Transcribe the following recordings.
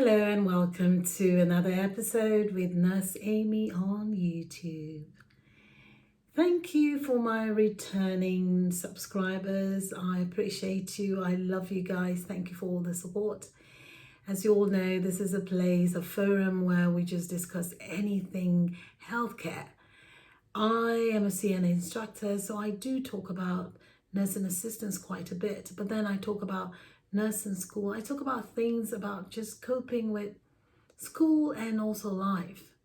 Hello and welcome to another episode with Nurse Amy on YouTube. Thank you for my returning subscribers. I appreciate you. I love you guys. Thank you for all the support. As you all know, this is a forum where we just discuss anything healthcare. I am a CNA instructor, so I do talk about nursing assistants quite a bit, but then I talk about nursing school. I talk about things about just coping with school and also life.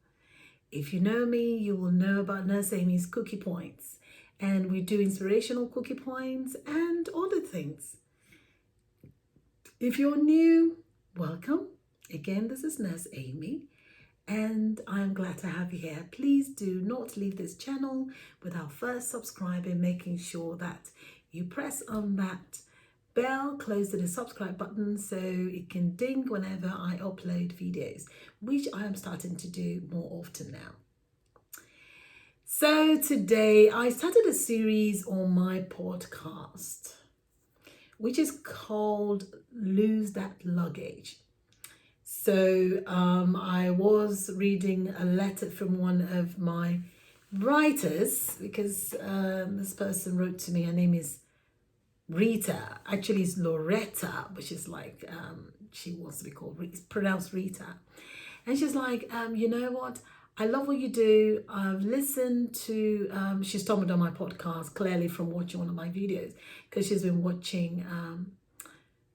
If you know me, you will know about Nurse Amy's cookie points, and we do inspirational cookie points and other things. If you're new, welcome. Again, this is Nurse Amy, and I'm glad to have you here. Please do not leave this channel without first subscribing, making sure that you press on that bell close to the subscribe button so it can ding whenever I upload videos, which I am starting to do more often now. So today I started a series on my podcast, which is called Lose That Luggage. So I was reading a letter from one of my writers because this person wrote to me. Her name is Rita. Actually, it's Loretta, which is like she wants to be called, it's pronounced Rita. And she's like, you know what? I love what you do. I've listened to, she's told me on my podcast, clearly from watching one of my videos, because she's been watching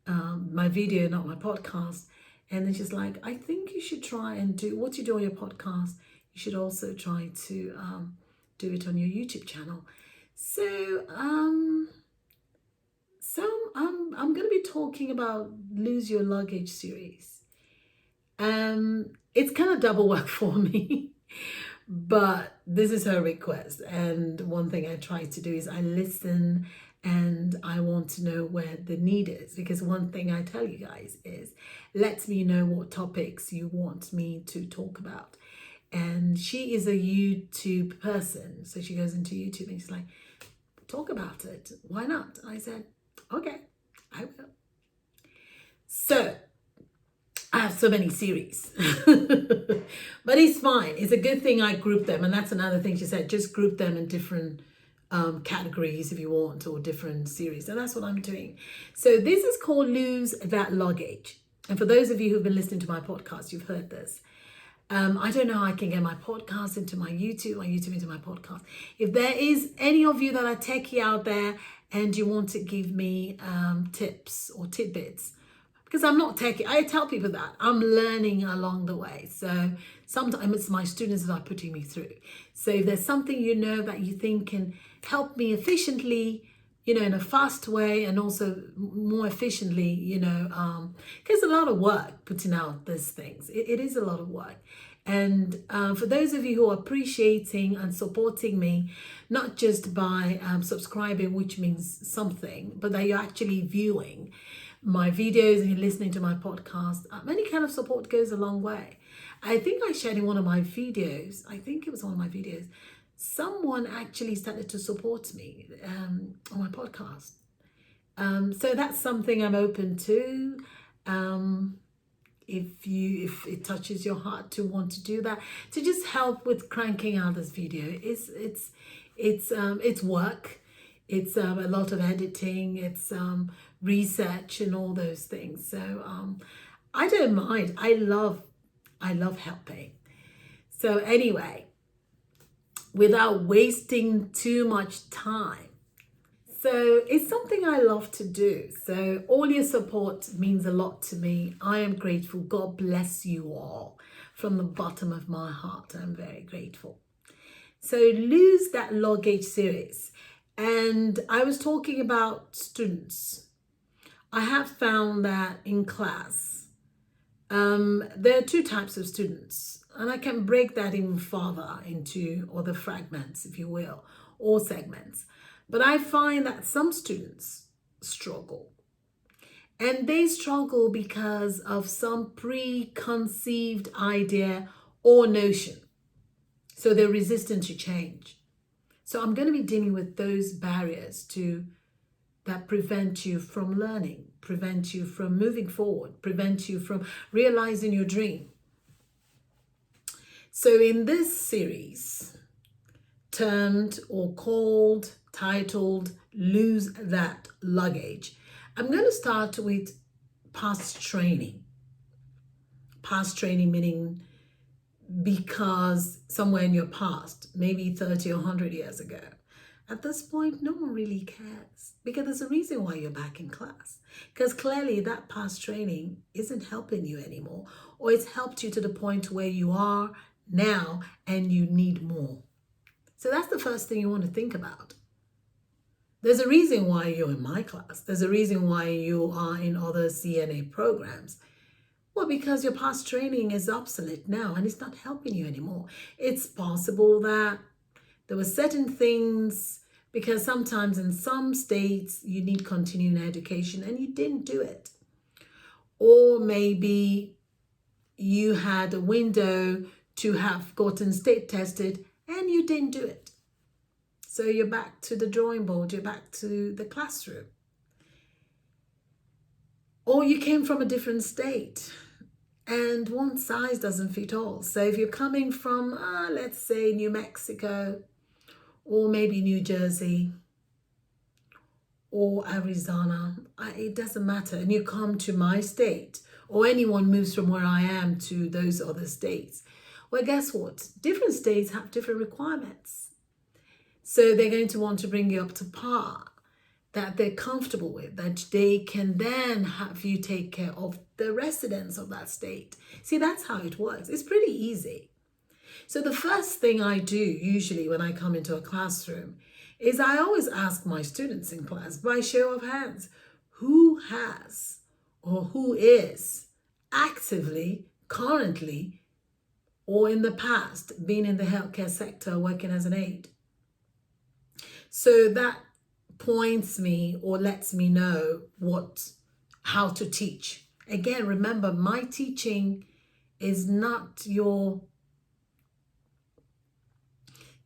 my video, not my podcast. And then she's like, I think you should try and do what you do on your podcast. You should also try to do it on your YouTube channel. So, I'm going to be talking about Lose Your Luggage series. It's kind of double work for me, but this is her request. And one thing I try to do is I listen and I want to know where the need is, because one thing I tell you guys is let me know what topics you want me to talk about. And she is a YouTube person, so she goes into YouTube and she's like, talk about it. Why not? I said, okay, I will. So I have so many series, but it's fine. It's a good thing I group them. And that's another thing she said, just group them in different categories if you want, or different series. And that's what I'm doing. So this is called Lose That Luggage. And for those of you who've been listening to my podcast, you've heard this. I don't know how I can get my podcast into my YouTube into my podcast. If there is any of you that are techie out there and you want to give me tips or tidbits, because I'm not techie, I tell people that I'm learning along the way. So sometimes it's my students that are putting me through. So if there's something you know that you think can help me efficiently, in a fast way, and also more efficiently, because a lot of work putting out these things. It is a lot of work. And for those of you who are appreciating and supporting me, not just by subscribing, which means something, but that you're actually viewing my videos and you're listening to my podcast, any kind of support goes a long way. I think I shared in one of my videos, someone actually started to support me on my podcast. So that's something I'm open to. If it touches your heart to want to do that, to just help with cranking out this video, it's work. It's a lot of editing. It's research and all those things. So I don't mind. I love helping. So anyway, without wasting too much time. So it's something I love to do. So all your support means a lot to me. I am grateful. God bless you all from the bottom of my heart. I'm very grateful. So Lose That Luggage series. And I was talking about students. I have found that in class, there are two types of students. And I can break that even further into other fragments, if you will, or segments. But I find that some students struggle. And they struggle because of some preconceived idea or notion. So they're resistant to change. So I'm going to be dealing with those barriers that prevent you from learning. prevent you from moving forward, prevent you from realizing your dream. So in this series, termed or called, titled, Lose That Luggage, I'm going to start with past training. Past training meaning because somewhere in your past, maybe 30 or 100 years ago, at this point, no one really cares, because there's a reason why you're back in class. Because clearly that past training isn't helping you anymore, or it's helped you to the point where you are now and you need more. So that's the first thing you want to think about. There's a reason why you're in my class. There's a reason why you are in other CNA programs. Well, because your past training is obsolete now and it's not helping you anymore. It's possible that there were certain things, because sometimes in some states you need continuing education and you didn't do it. Or maybe you had a window to have gotten state tested and you didn't do it. So you're back to the drawing board, you're back to the classroom. Or you came from a different state and one size doesn't fit all. So if you're coming from, let's say, New Mexico, or maybe New Jersey, or Arizona, it doesn't matter, and you come to my state, or anyone moves from where I am to those other states, well, guess what? Different states have different requirements. So they're going to want to bring you up to par, that they're comfortable with, that they can then have you take care of the residents of that state. See, that's how it works. It's pretty easy. So the first thing I do usually when I come into a classroom is I always ask my students in class, by show of hands, who has or who is actively, currently, or in the past been in the healthcare sector working as an aide. So that points me or lets me know how to teach. Again, remember, my teaching is not your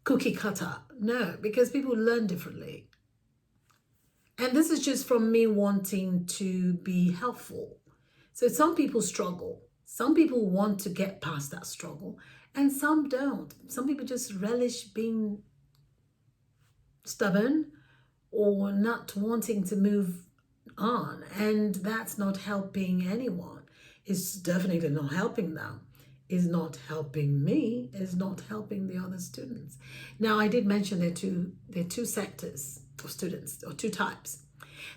cookie cutter. No, because people learn differently. And this is just from me wanting to be helpful. So some people struggle. Some people want to get past that struggle and some don't. Some people just relish being stubborn or not wanting to move on. And that's not helping anyone. It's definitely not helping them. Is not helping me, is not helping the other students. Now, I did mention there are two sectors of students, or two types.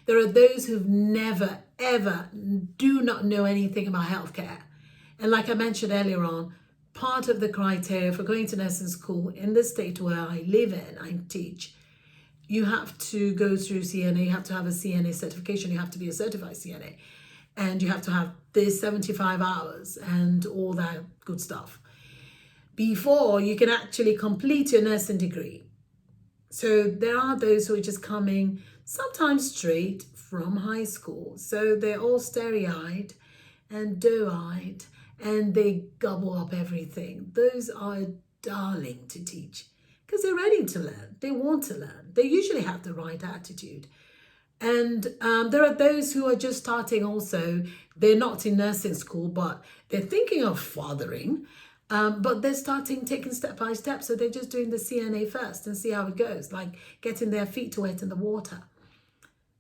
There are those who've never, ever, do not know anything about healthcare. And like I mentioned earlier on, part of the criteria for going to nursing school in the state where I live in, I teach, you have to go through CNA, you have to have a CNA certification, you have to be a certified CNA. And you have to have this 75 hours and all that good stuff before you can actually complete your nursing degree. So there are those who are just coming sometimes straight from high school. So they're all starry-eyed and doe-eyed and they gobble up everything. Those are darling to teach because they're ready to learn. They want to learn. They usually have the right attitude. And there are those who are just starting also. They're not in nursing school, but they're thinking of fathering, but they're taking step by step. So they're just doing the CNA first and see how it goes, like getting their feet wet in the water.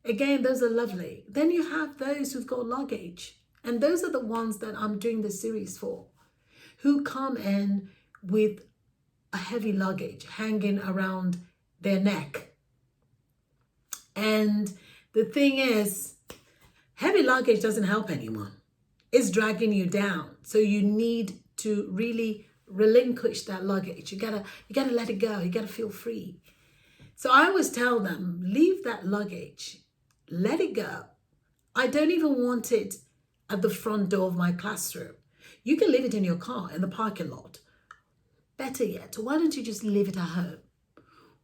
Again, those are lovely. Then you have those who've got luggage. And those are the ones that I'm doing the series for, who come in with a heavy luggage hanging around their neck. And the thing is, heavy luggage doesn't help anyone. It's dragging you down. So you need to really relinquish that luggage. You gotta let it go. You gotta feel free. So I always tell them, leave that luggage. Let it go. I don't even want it at the front door of my classroom. You can leave it in your car in the parking lot. Better yet, why don't you just leave it at home?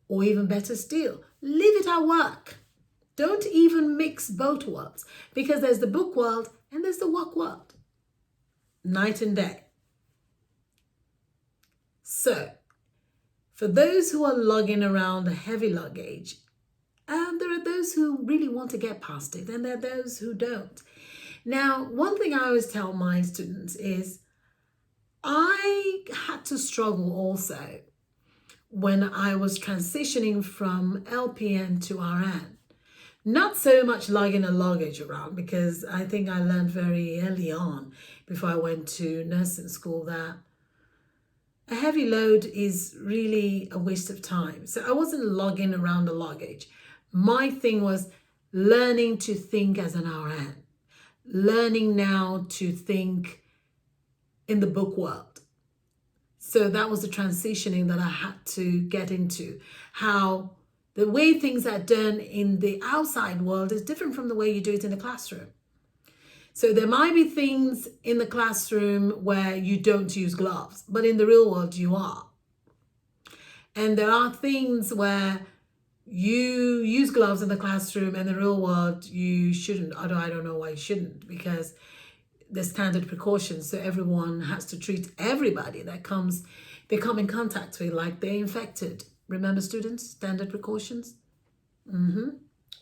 Or even better still, leave it at work. Don't even mix both worlds, because there's the book world and there's the work world. Night and day. So, for those who are lugging around a heavy luggage, There are those who really want to get past it, and there are those who don't. Now, one thing I always tell my students is I had to struggle also when I was transitioning from LPN to RN. Not so much lugging a luggage around, because I think I learned very early on before I went to nursing school that a heavy load is really a waste of time. So I wasn't lugging around the luggage. My thing was learning to think as an RN, learning now to think in the book world. So that was the transitioning that I had to get into. How the way things are done in the outside world is different from the way you do it in the classroom. So there might be things in the classroom where you don't use gloves, but in the real world you are. And there are things where you use gloves in the classroom, and in the real world you shouldn't. Although I don't know why you shouldn't, because the standard precautions, so everyone has to treat everybody that they come in contact with like they're infected. Remember, students, standard precautions?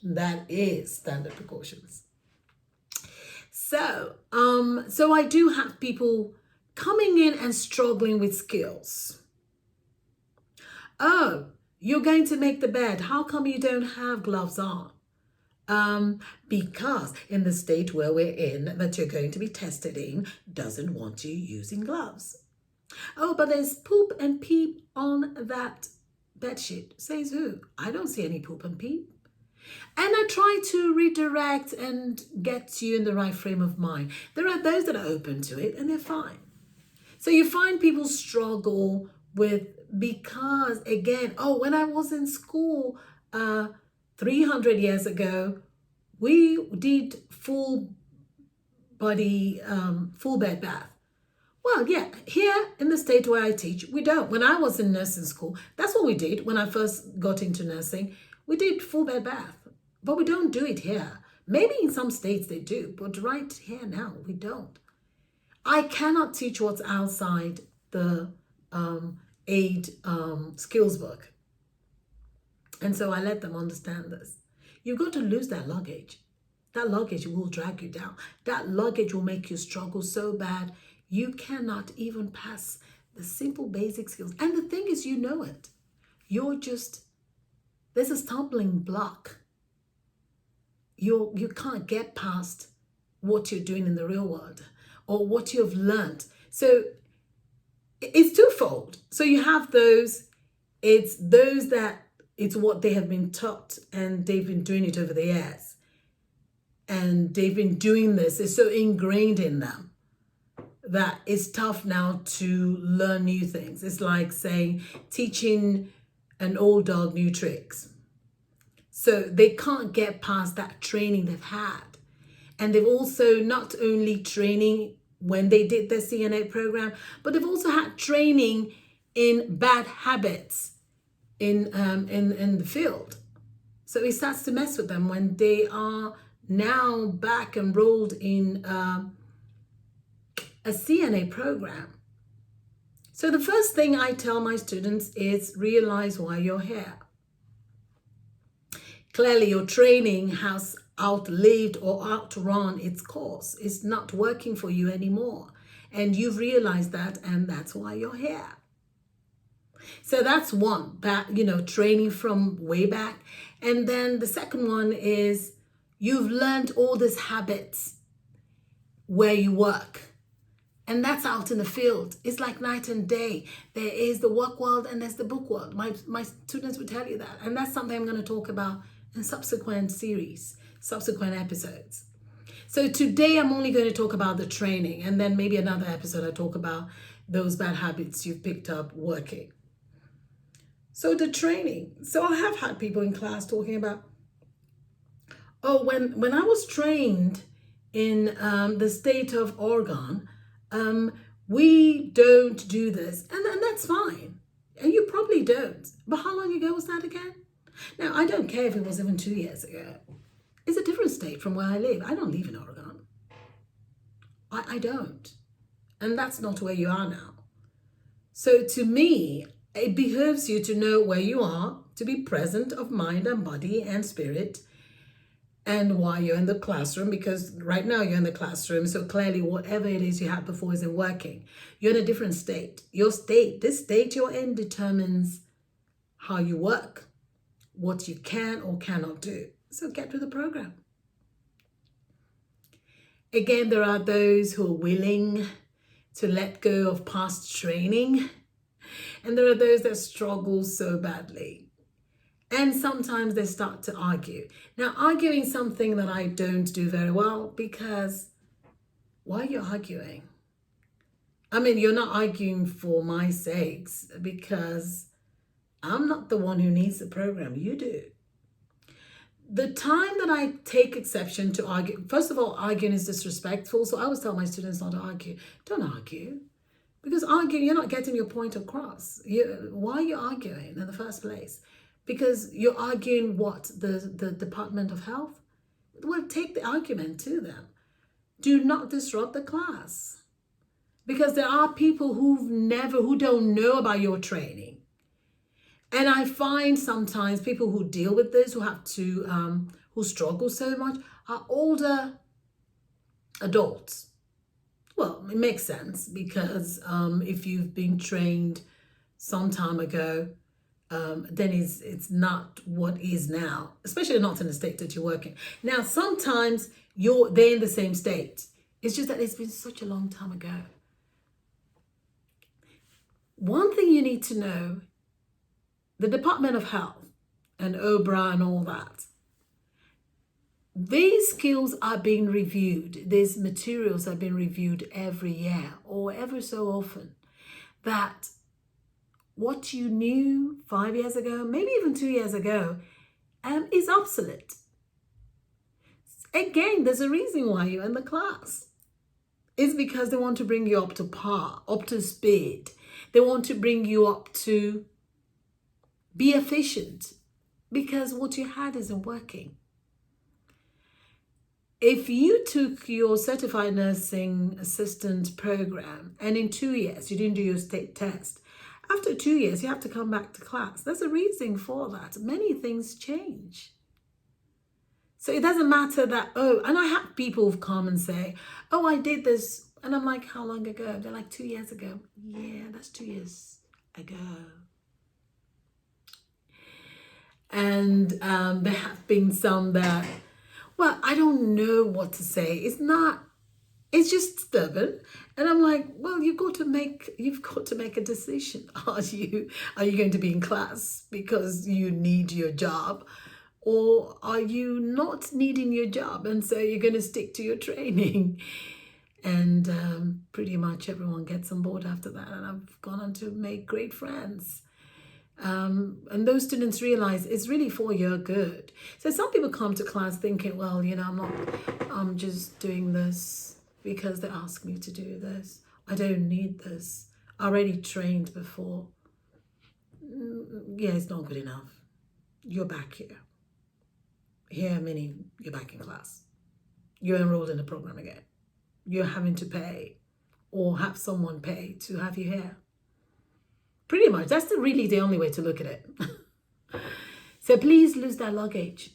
That is standard precautions. So I do have people coming in and struggling with skills. Oh, you're going to make the bed. How come you don't have gloves on? Because in the state where we're in, that you're going to be tested in, doesn't want you using gloves. Oh, but there's poop and pee on that bedsheet. Says who? I don't see any poop and pee. And I try to redirect and get you in the right frame of mind. There are those that are open to it and they're fine. So you find people struggle with, because again, when I was in school 300 years ago, we did full bed bath. Well, yeah, here in the state where I teach, we don't. When I was in nursing school, that's what we did when I first got into nursing. We did full bed bath, but we don't do it here. Maybe in some states they do, but right here now, we don't. I cannot teach what's outside the aid skills book. And so I let them understand this. You've got to lose that luggage. That luggage will drag you down. That luggage will make you struggle so bad you cannot even pass the simple basic skills. And the thing is, you know it. There's a stumbling block. You can't get past what you're doing in the real world or what you've learned. So it's twofold. So you have those, it's those that it's what they have been taught and they've been doing it over the years. And they've been doing this, it's so ingrained in them that it's tough now to learn new things. It's like saying teaching an old dog new tricks. So they can't get past that training they've had. And they've also not only training when they did their CNA program, but they've also had training in bad habits in the field. So it starts to mess with them when they are now back enrolled in a CNA program. So the first thing I tell my students is realize why you're here. Clearly your training has outlived or outrun its course. It's not working for you anymore. And you've realized that, and that's why you're here. So that's one, training from way back. And then the second one is you've learned all these habits where you work. And that's out in the field. It's like night and day. There is the work world and there's the book world. My students will tell you that. And that's something I'm going to talk about in subsequent series, subsequent episodes. So today I'm only going to talk about the training, and then maybe another episode I talk about those bad habits you've picked up working. So the training. So I have had people in class talking about, when I was trained in the state of Oregon, we don't do this. And that's fine. And you probably don't. But how long ago was that again? Now, I don't care if it was even 2 years ago. It's a different state from where I live. I don't live in Oregon. I don't. And that's not where you are now. So to me, it behooves you to know where you are, to be present of mind and body and spirit, and while you're in the classroom, because right now you're in the classroom, so clearly whatever it is you had before isn't working. You're in a different state. Your state, this state you're in, determines how you work, what you can or cannot do. So get with the program. Again, there are those who are willing to let go of past training, and there are those that struggle so badly. And sometimes they start to argue. Now, arguing something that I don't do very well, because why are you arguing? I mean, you're not arguing for my sakes, because I'm not the one who needs the program. You do. The time that I take exception to argue, first of all, arguing is disrespectful. So I always tell my students not to argue. Don't argue. Because arguing, you're not getting your point across. Why are you arguing in the first place? Because you're arguing what? The Department of Health? Well, take the argument to them. Do not disrupt the class. Because there are people who don't know about your training. And I find sometimes people who deal with this, who struggle so much, are older adults. Well, it makes sense, because if you've been trained some time ago, then it's not what is now, especially not in the state that you're working. Now, sometimes they're in the same state. It's just that it's been such a long time ago. One thing you need to know, the Department of Health and OBRA and all that, these skills are being reviewed. These materials are being reviewed every year or ever so often. That what you knew 5 years ago, maybe even 2 years ago, is obsolete. Again, there's a reason why you're in the class. It's because they want to bring you up to par, up to speed. They want to bring you up to be efficient, because what you had isn't working. If you took your certified nursing assistant program and in 2 years you didn't do your state test, after 2 years you have to come back to class. There's a reason for that. Many things change. So it doesn't matter that, and I have people who've come and say, oh, I did this. And I'm like, how long ago? They're like, 2 years ago. Yeah, that's 2 years ago. And there have been some that, well, I don't know what to say. It's just stubborn. And I'm like, well, you've got to make a decision. Are you going to be in class because you need your job? Or are you not needing your job, and so you're going to stick to your training? And pretty much everyone gets on board after that. And I've gone on to make great friends. And those students realize it's really for your good. So some people come to class thinking, well, I'm just doing this because they asked me to do this. I don't need this. I already trained before. Yeah, it's not good enough. You're back here. Here, meaning you're back in class. You're enrolled in the program again. You're having to pay or have someone pay to have you here. Pretty much, that's really the only way to look at it. So please lose that luggage.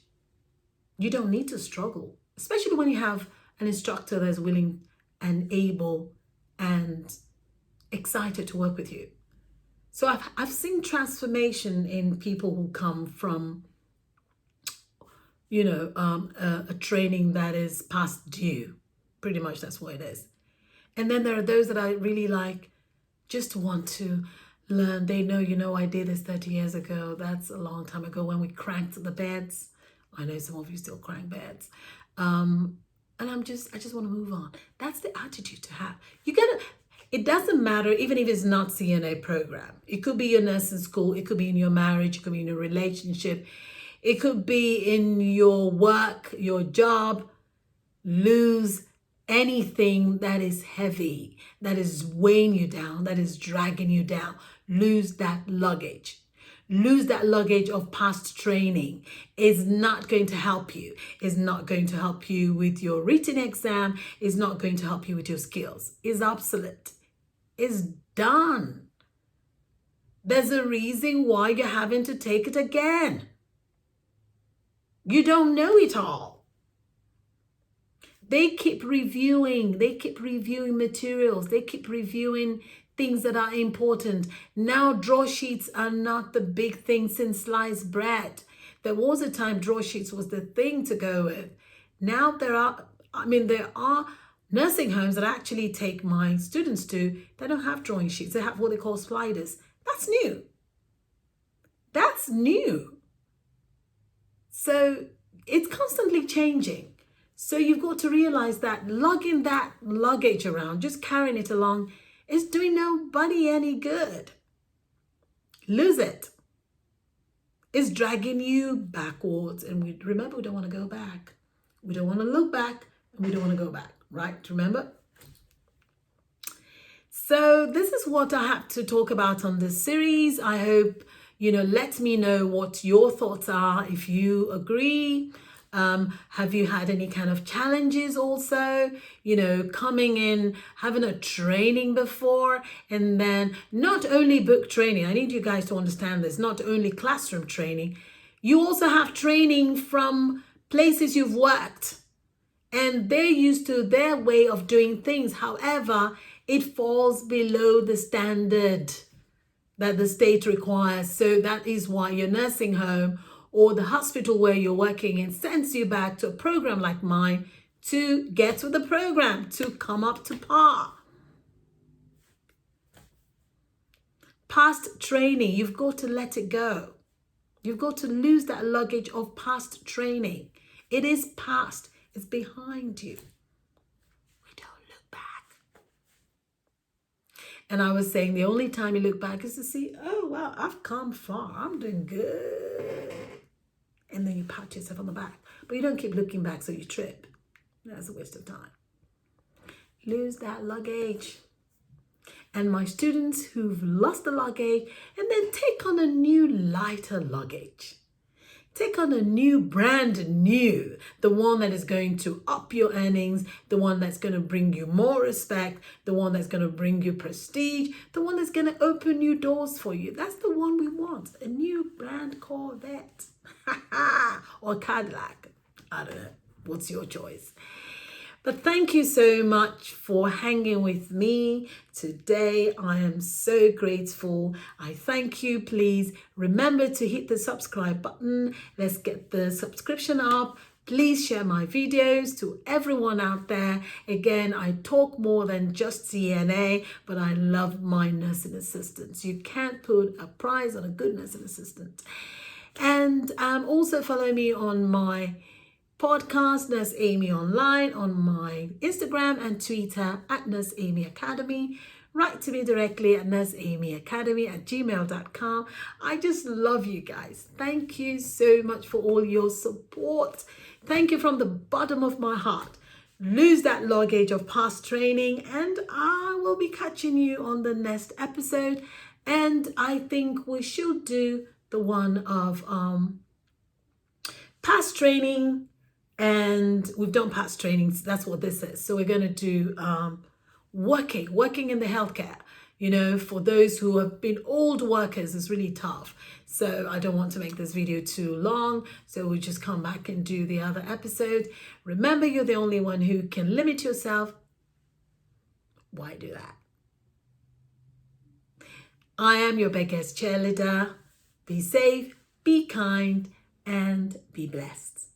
You don't need to struggle, especially when you have an instructor that's willing and able and excited to work with you. So I've seen transformation in people who come from, a training that is past due. Pretty much that's what it is. And then there are those that I really just want to learn. They know, I did this 30 years ago. That's a long time ago when we cranked the beds. I know some of you still crank beds. And I just want to move on. That's the attitude to have. It doesn't matter, even if it's not CNA program. It could be your nursing school. It could be in your marriage. It could be in your relationship. It could be in your work, your job. Lose anything that is heavy, that is weighing you down, that is dragging you down. Lose that luggage. Lose that luggage of past training. Is not going to help you. Is not going to help you with your written exam. Is not going to help you with your skills. Is obsolete. Is done. There's a reason why you're having to take it again. You don't know it all. They keep reviewing materials, they keep reviewing things that are important. Now draw sheets are not the big thing since sliced bread. There was a time draw sheets was the thing to go with. Now there are nursing homes that I actually take my students to. They don't have drawing sheets. They have what they call sliders. That's new. That's new. So it's constantly changing. So you've got to realize that lugging that luggage around, just carrying it along, is doing nobody any good. Lose it. It's dragging you backwards. And remember, we don't want to go back. We don't want to look back, and we don't want to go back, right? Remember? So this is what I have to talk about on this series. I hope, let me know what your thoughts are. If you agree, have you had any kind of challenges also, coming in, having a training before, and then not only book training. I need you guys to understand this, not only classroom training. You also have training from places you've worked, and they're used to their way of doing things. However, it falls below the standard that the state requires. So that is why your nursing home or the hospital where you're working in sends you back to a program like mine to get with the program, to come up to par. Past training, you've got to let it go. You've got to lose that luggage of past training. It is past. It's behind you. We don't look back. And I was saying the only time you look back is to see, oh, wow, I've come far. I'm doing good. And then you pat yourself on the back. But you don't keep looking back so you trip. That's a waste of time. Lose that luggage. And my students who've lost the luggage and then take on a new lighter luggage. Take on a new, brand new, the one that is going to up your earnings, the one that's going to bring you more respect, the one that's going to bring you prestige, the one that's going to open new doors for you. That's the one we want, a new brand Corvette or Cadillac. I don't know. What's your choice? But thank you so much for hanging with me today. I am so grateful. I thank you. Please remember to hit the subscribe button. Let's get the subscription up. Please share my videos to everyone out there. Again, I talk more than just CNA, but I love my nursing assistants. You can't put a price on a good nursing assistant. And also follow me on my podcast, Nurse Amy Online, on my Instagram and Twitter at Nurse Amy Academy. Write to me directly at nurseamyacademy@gmail.com. I just love you guys. Thank you so much for all your support. Thank you from the bottom of my heart. Lose that luggage of past training, and I will be catching you on the next episode. And I think we should do the one of past training. And we've done past trainings. That's what this is. So we're going to do working in the healthcare. For those who have been old workers, it's really tough. So I don't want to make this video too long. So we'll just come back and do the other episode. Remember, you're the only one who can limit yourself. Why do that? I am your biggest cheerleader. Be safe, be kind, and be blessed.